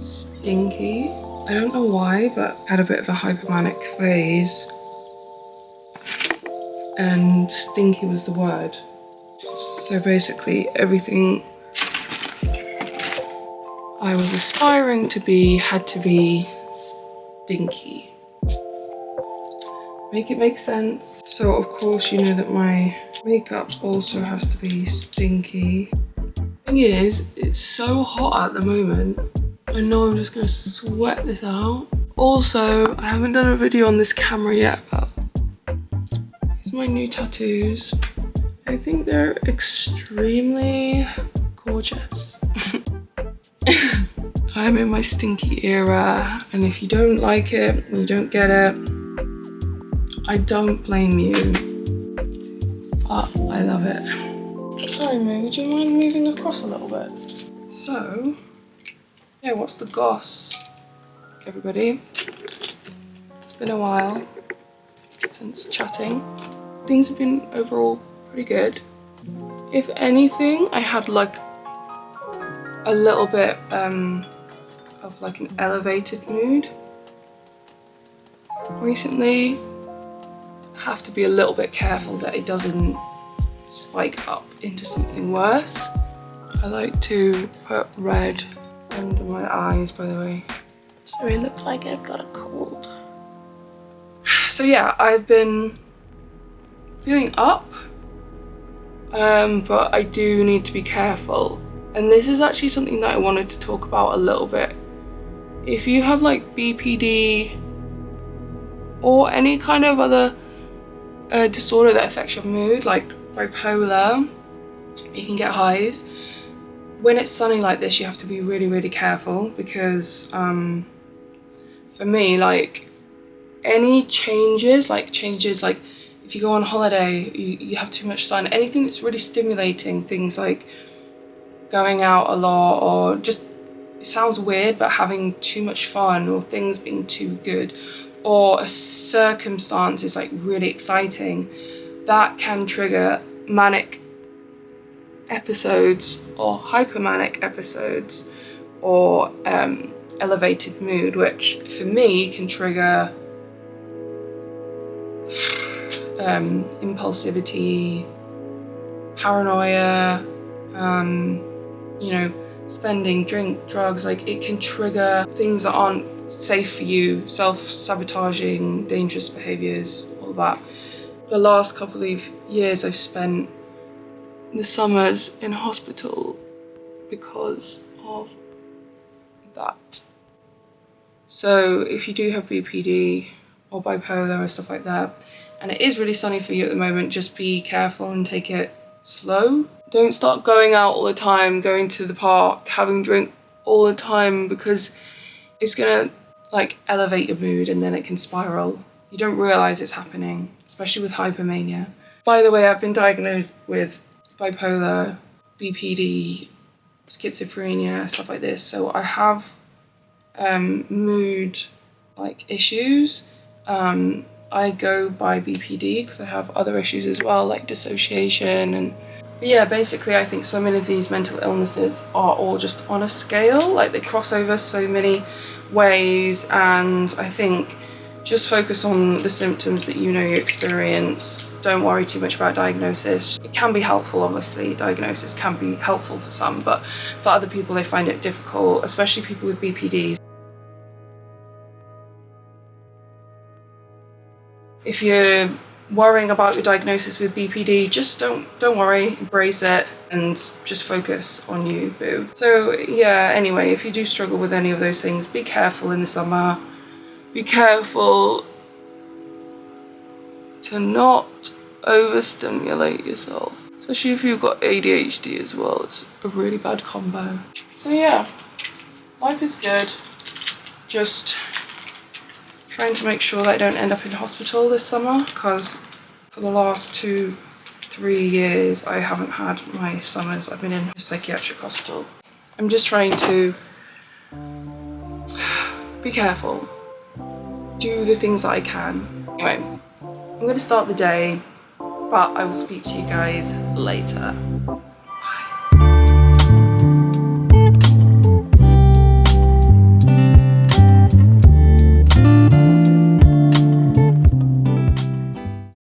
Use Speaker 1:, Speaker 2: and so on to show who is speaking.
Speaker 1: Stinky. I don't know why, but I had a bit of a hypomanic phase and stinky was the word. So basically everything I was aspiring to be had to be stinky. Make it make sense. So of course you know that my makeup also has to be stinky. Thing is, it's so hot at the moment. I know I'm just gonna sweat this out. Also, I haven't done a video on this camera yet, but these are my new tattoos. I think they're extremely gorgeous. I'm in my stinky era, and if you don't like it, you don't get it, I don't blame you, but I love it. Sorry, Moo, would you mind moving across a little bit? So, yeah, what's the goss, everybody? It's been a while since chatting. Things have been overall pretty good. If anything, I had like a little bit of like an elevated mood recently. Have to be a little bit careful that it doesn't spike up into something worse. I like to put red under my eyes, by the way, so it looks like I've got a cold. So yeah, I've been feeling up, but I do need to be careful. And this is actually something that I wanted to talk about a little bit. If you have like BPD or any kind of other disorder that affects your mood, like bipolar, you can get highs. When it's sunny like this, you have to be really, really careful because for me, like any changes like if you go on holiday, you have too much sun, anything that's really stimulating, things like going out a lot, or just, it sounds weird, but having too much fun, or things being too good, or a circumstance is like really exciting, that can trigger manic episodes or hypomanic episodes, or elevated mood, which for me can trigger impulsivity, paranoia, you know, spending, drink, drugs. Like it can trigger things that aren't safe for you, self-sabotaging, dangerous behaviors, all that. The last couple of years I've spent the summers in hospital because of that. So if you do have BPD or bipolar or stuff like that, and it is really sunny for you at the moment, just be careful and take it slow. Don't start going out all the time, going to the park, having drink all the time, because it's gonna like elevate your mood and then it can spiral. You don't realize it's happening, especially with hypomania. By the way, I've been diagnosed with bipolar, BPD, schizophrenia, stuff like this. So I have mood like issues. I go by BPD because I have other issues as well, like dissociation. And yeah, basically I think so many of these mental illnesses are all just on a scale, like they cross over so many ways, and I think just focus on the symptoms that you know you experience. Don't worry too much about diagnosis. It can be helpful, obviously. Diagnosis can be helpful for some, but for other people they find it difficult, especially people with BPD. If you're worrying about your diagnosis with BPD, just don't worry, embrace it and just focus on you, boo. So yeah, anyway, if you do struggle with any of those things, be careful in the summer. Be careful to not overstimulate yourself, especially if you've got ADHD as well. It's a really bad combo. So yeah, life is good. Just trying to make sure that I don't end up in hospital this summer, because for the last 2-3 years I haven't had my summers. I've been in a psychiatric hospital. I'm just trying to be careful, do the things that I can. Anyway, I'm going to start the day, but I will speak to you guys later.